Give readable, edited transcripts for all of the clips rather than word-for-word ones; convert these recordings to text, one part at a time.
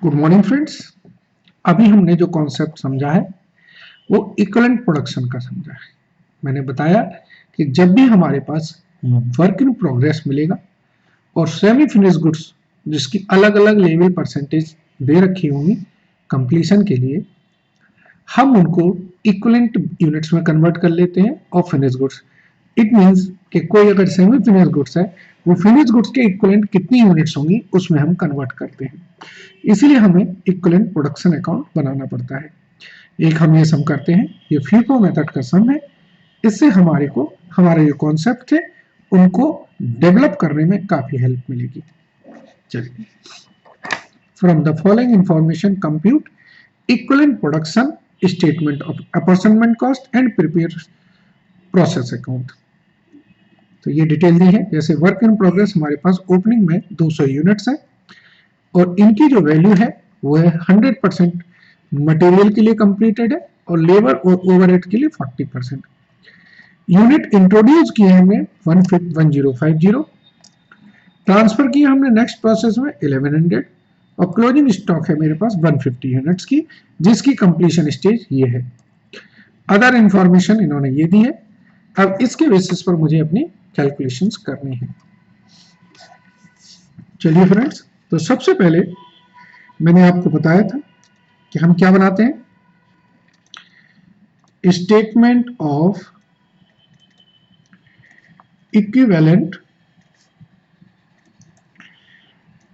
Good morning friends. अभी हमने जो कॉन्सेप्ट समझा है वो इक्विवेलेंट प्रोडक्शन का समझा है। मैंने बताया कि जब भी हमारे पास वर्क इन प्रोग्रेस मिलेगा और सेमी फिनिश गुड्स जिसकी अलग अलग लेवल परसेंटेज दे रखी होंगी कंप्लीशन के लिए, हम उनको इक्विवेलेंट यूनिट्स में कन्वर्ट कर लेते हैं और फिनिश गुड्स। इट मींस कि कोई अगर सेमी फिनिश गुड्स है वो फिनिश गुड्स के इक्विवेलेंट कितनी यूनिट्स होंगी उसमें हम कन्वर्ट करते हैं। इसीलिए हमें इक्विवेलेंट प्रोडक्शन अकाउंट बनाना पड़ता है। एक हम ये सम करते हैं, ये फीफो मेथड का सम है। इससे हमारे जो कॉन्सेप्ट थे उनको डेवलप करने में काफी हेल्प मिलेगी। चलिए, from the following information compute equivalent production statement of apportionment cost and prepare process account. तो ये डिटेल दी है। जैसे वर्क इन प्रोग्रेस हमारे पास ओपनिंग में 200 यूनिट्स है और इनकी जो वैल्यू है वो है 100% मटेरियल के लिए कंप्लीटेड है और लेबर और ओवरहेड के लिए 40%। यूनिट इंट्रोड्यूस किए हमने 1050, ट्रांसफर किए हमने नेक्स्ट प्रोसेस में 1100 और क्लोजिंग स्टॉक है मेरे पास 150 यूनिट्स की, जिसकी कंप्लीशन स्टेज ये है। अदर इंफॉर्मेशन इन्होंने ये दी है। अब इसके बेसिस पर मुझे अपनी कैलकुलेशंस करनी है। चलिए फ्रेंड्स, तो सबसे पहले मैंने आपको बताया था कि हम क्या बनाते हैं, स्टेटमेंट ऑफ इक्विवेलेंट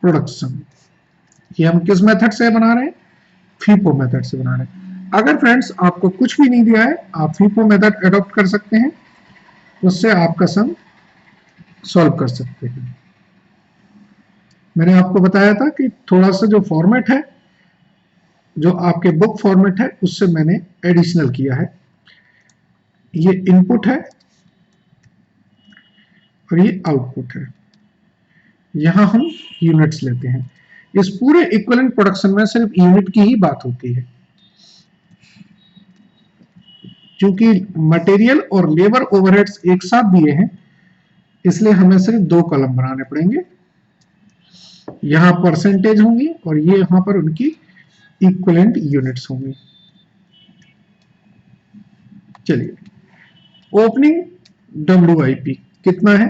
प्रोडक्शन। ये हम किस मेथड से बना रहे हैं, फीफो मेथड से बना रहे हैं। अगर फ्रेंड्स आपको कुछ भी नहीं दिया है, आप फीफो मेथड अडॉप्ट कर सकते हैं, उससे आपका सम सॉल्व कर सकते हैं। मैंने आपको बताया था कि थोड़ा सा जो फॉर्मेट है, जो आपके बुक फॉर्मेट है, उससे मैंने एडिशनल किया है। ये इनपुट है और ये आउटपुट है। यहां हम यूनिट्स लेते हैं। इस पूरे इक्विवेलेंट प्रोडक्शन में सिर्फ यूनिट की ही बात होती है। क्योंकि मटेरियल और लेबर ओवरहेड्स एक साथ दिए हैं, इसलिए हमें सिर्फ 2 कॉलम बनाने पड़ेंगे। यहां परसेंटेज होंगी और ये यहां पर उनकी इक्विवेलेंट यूनिट्स होंगी। चलिए, ओपनिंग WIP कितना है,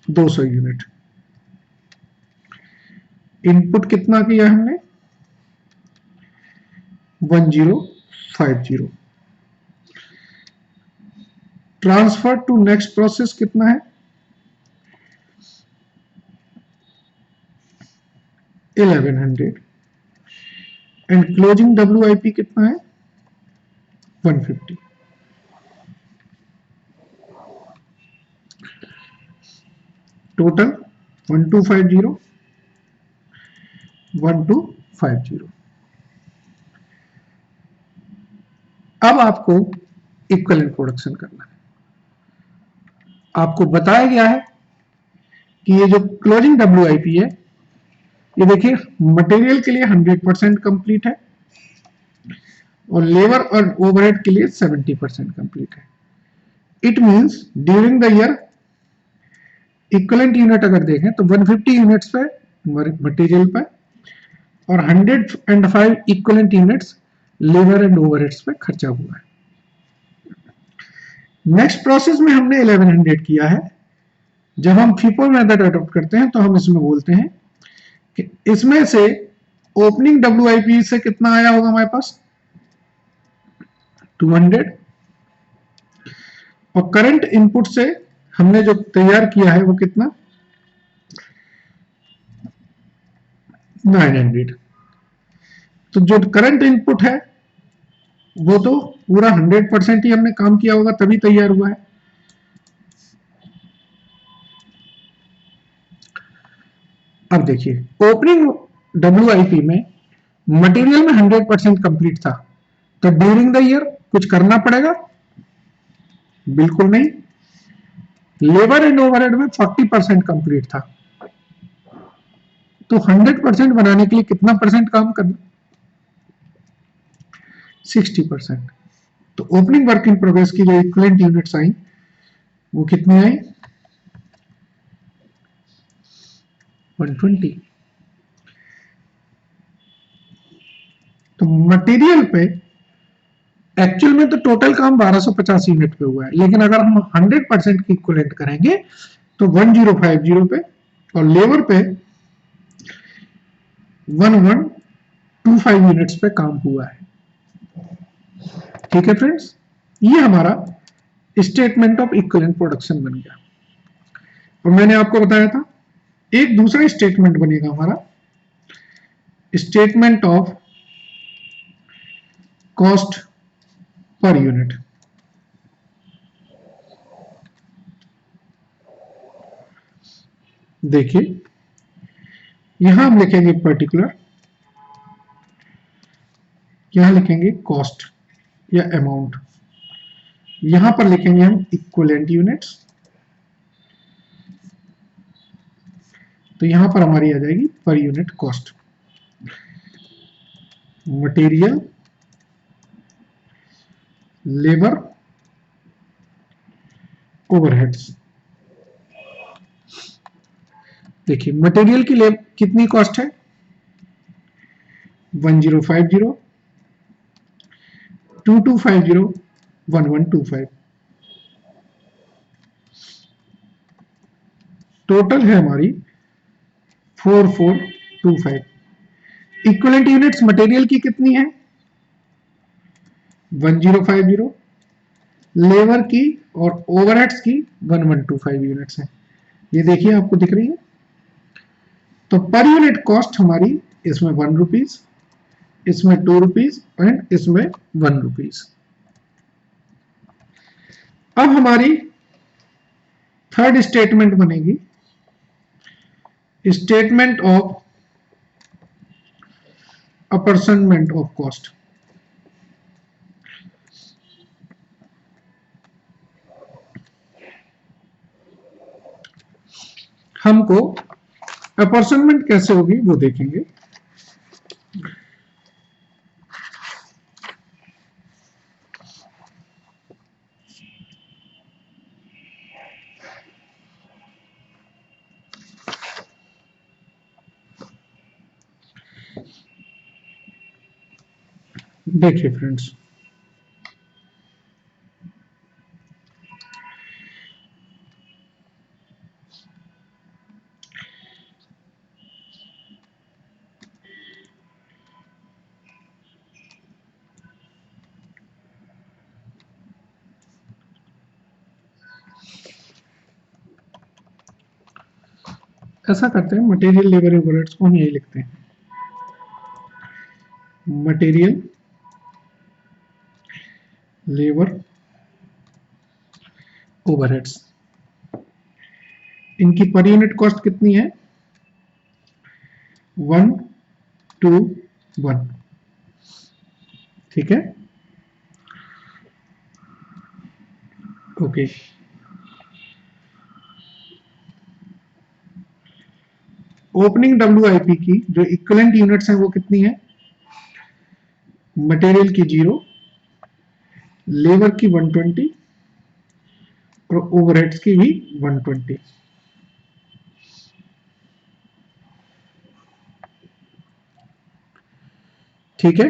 200 यूनिट। इनपुट कितना किया हमने, 1050। ट्रांसफर टू नेक्स्ट प्रोसेस कितना है, 1100 एंड क्लोजिंग WIP कितना है, 150। टोटल 1250। अब आपको इक्विवेलेंट प्रोडक्शन करना है। आपको बताया गया है कि ये जो क्लोजिंग WIP है, ये देखिए मटेरियल के लिए 100% कंप्लीट है और लेबर और ओवरहेड के लिए 70% कंप्लीट है। It means during the year equivalent unit अगर देखें तो 150 यूनिट्स पे मटेरियल पे और 105 equivalent units labour and overheads पे खर्चा हुआ है। नेक्स्ट प्रोसेस में हमने 1100 किया है। जब हम फीफो मेथड अडॉप्ट करते हैं तो हम इसमें बोलते हैं कि इसमें से ओपनिंग WIP से कितना आया होगा हमारे पास, 200 और करंट इनपुट से हमने जो तैयार किया है वो कितना, 900। तो जो करंट इनपुट है वो तो पूरा 100% ही हमने काम किया होगा तभी तैयार हुआ है। अब देखिए, ओपनिंग WIP में मटेरियल में 100% कंप्लीट था, तो ड्यूरिंग द ईयर कुछ करना पड़ेगा, बिल्कुल नहीं। लेबर एंड ओवरहेड में 40% कंप्लीट था, तो 100% बनाने के लिए कितना परसेंट काम करना, 60%। तो ओपनिंग वर्क इन प्रोग्रेस की जो इक्विवेलेंट यूनिट्स आई वो कितनी आई, 120। तो मटेरियल पे एक्चुअल में तो टोटल काम 1250 यूनिट पे हुआ है, लेकिन अगर हम 100% की इक्विवेलेंट करेंगे तो 1050 पे, और लेबर पे 1125 यूनिट्स पे काम हुआ है। ठीक है फ्रेंड्स, ये हमारा स्टेटमेंट ऑफ इक्विवेलेंट प्रोडक्शन बन गया। और मैंने आपको बताया था एक दूसरा स्टेटमेंट बनेगा हमारा, statement of cost per unit. देखिए यहां हम लिखेंगे पर्टिकुलर, यहां लिखेंगे कॉस्ट या अमाउंट, यहां पर लिखेंगे हम इक्विवेलेंट यूनिट्स, तो यहां पर हमारी आ जाएगी per unit cost. Material, labour, overheads. देखिए मटेरियल की कितनी कॉस्ट है, 1050, 2250, 1125, टोटल है हमारी 4425। इक्विवेलेंट यूनिट्स मटेरियल की कितनी है, 1050, लेबर की और ओवरहेड्स की 1125 यूनिट्स है। ये देखिए आपको दिख रही है। तो पर यूनिट कॉस्ट हमारी इसमें 1 रुपीज, इसमें 2 रुपीज एंड इसमें 1 रुपीज। अब हमारी थर्ड स्टेटमेंट बनेगी, statement of apportionment of cost. हमको अपॉर्शनमेंट कैसे होगी वो देखेंगे। देखिए फ्रेंड्स, ऐसा करते हैं, मटेरियल, लेबर, ओवरहेड्स को हम यही लिखते हैं, मटेरियल, लेबर, ओवरहेड्स। इनकी पर यूनिट कॉस्ट कितनी है, 121। ठीक है, ओके। ओपनिंग WIP की जो इक्विवेलेंट यूनिट्स हैं वो कितनी है, मटेरियल की 0, लेबर की 120 और ओवरहेड्स की भी 120। ठीक है,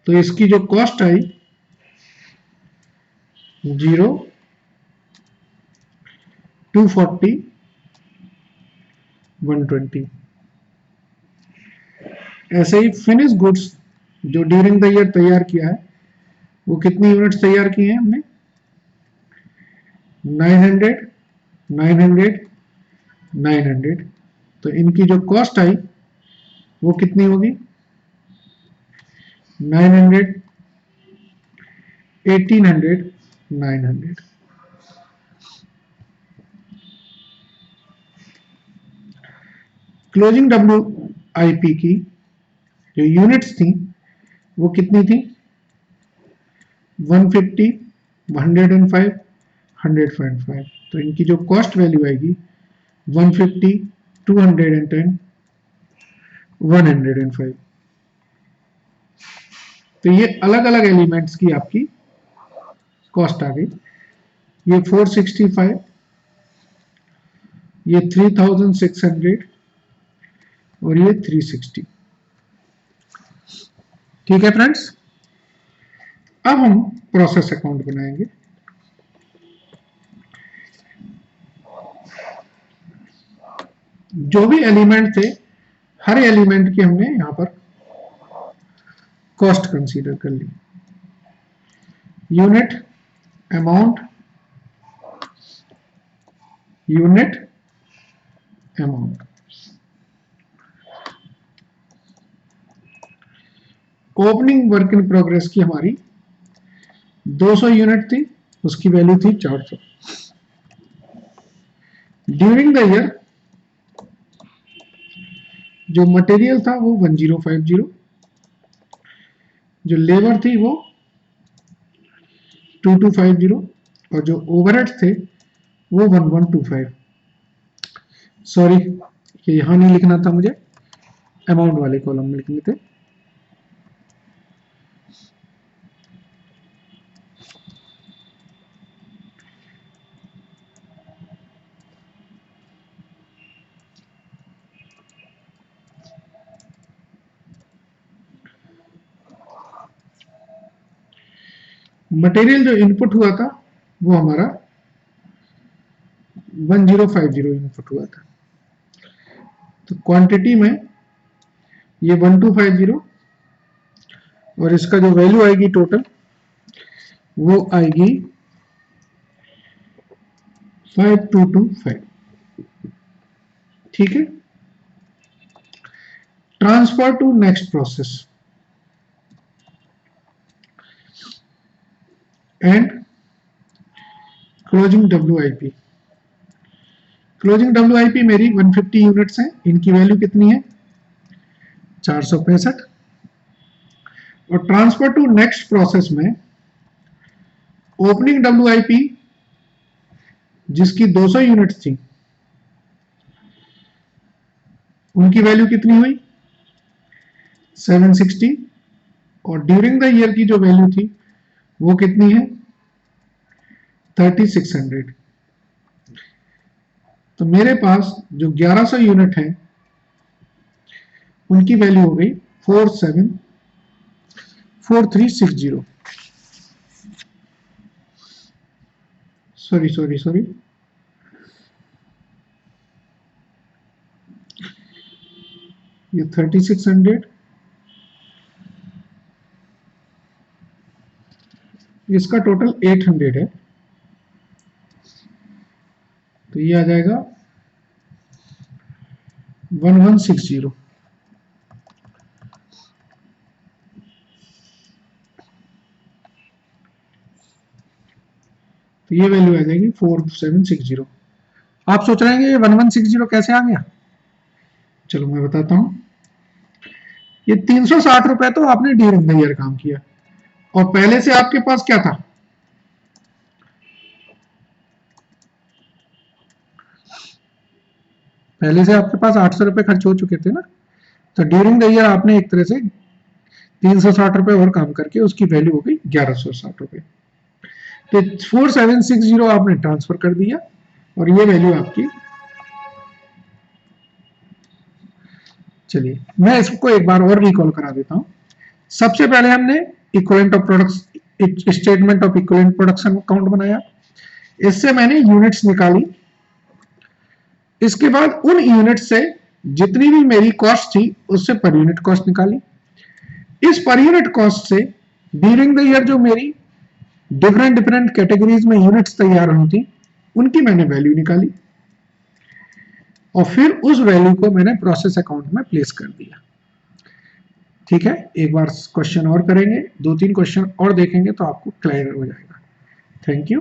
तो इसकी जो कॉस्ट आई 0, 240, 120। ऐसे ही फिनिश गुड्स जो ड्यूरिंग द ईयर तैयार किया है वो कितनी यूनिट्स तैयार की हैं हमने, 900, 900, 900। तो इनकी जो कॉस्ट आई वो कितनी होगी, 900, 1800, 900। क्लोजिंग WIP की जो यूनिट्स थी वो कितनी थी, 150, 105, 100.5। तो इनकी जो कॉस्ट वैल्यू आएगी 150, 210, 105। तो ये अलग अलग एलिमेंट्स की आपकी कॉस्ट आ गई। ये 465, ये 3600 और ये 360। ठीक है फ्रेंड्स, अब हम प्रोसेस अकाउंट बनाएंगे। जो भी एलिमेंट थे, हर एलिमेंट की हमने यहां पर कॉस्ट कंसीडर कर ली। Unit, amount, unit, amount. Opening work in progress की हमारी 200 यूनिट थी, उसकी वैल्यू थी 400। ड्यूरिंग द ईयर जो मटेरियल था वो 1050, जो लेबर थी वो 2250 और जो ओवरहेड थे वो 1125। सॉरी, ये यहां नहीं लिखना था, मुझे अमाउंट वाले कॉलम में लिखने थे। मटेरियल जो इनपुट हुआ था वो हमारा 1050 इनपुट हुआ था, तो क्वांटिटी में ये 1250 और इसका जो वैल्यू आएगी टोटल वो आएगी 5225। ठीक है। Transfer to next process and closing WIP। Closing WIP मेरी 150 यूनिट्स हैं, इनकी वैल्यू कितनी है 465। और ट्रांसफर टू नेक्स्ट प्रोसेस में ओपनिंग WIP जिसकी 200 यूनिट्स थी उनकी वैल्यू कितनी हुई 760 और ड्यूरिंग द ईयर की जो वैल्यू थी वो कितनी है 3600। तो मेरे पास जो 1100 यूनिट है उनकी वैल्यू हो गई 474360। सॉरी, ये 3600, इसका टोटल 800 है, तो ये आ जाएगा 1160। तो ये वैल्यू आ जाएगी 4760। आप सोच रहे हैं ये 1160 कैसे आ गया? चलो मैं बताता हूं। ये 360 रुपए तो आपने ड्यूरिंग द ईयर काम किया और पहले से आपके पास क्या था पहले से आपके पास 800 रुपए खर्च हो चुके थे ना, तो ड्यूरिंग द ईयर आपने एक तरह से 360 रुपए और काम करके उसकी वैल्यू हो गई 1160 रुपए। तो 4760 आपने ट्रांसफर कर दिया और ये वैल्यू आपकी। चलिए मैं इसको एक बार और रिकॉल करा देता हूं। सबसे पहले हमने equivalent of products statement of equivalent production account बनाया, इससे मैंने यूनिट्स निकाली। इसके बाद उन यूनिट से जितनी भी मेरी कॉस्ट थी उससे पर यूनिट कॉस्ट निकाली। इस पर यूनिट कॉस्ट से ड्यूरिंग द ईयर जो मेरी डिफरेंट कैटेगरीज में यूनिट्स तैयार हुई थी उनकी मैंने वैल्यू निकाली और फिर उस वैल्यू को मैंने प्रोसेस अकाउंट में प्लेस कर दिया। ठीक है, एक बार क्वेश्चन और करेंगे, 2-3 क्वेश्चन और देखेंगे तो आपको क्लियर हो जाएगा। Thank you.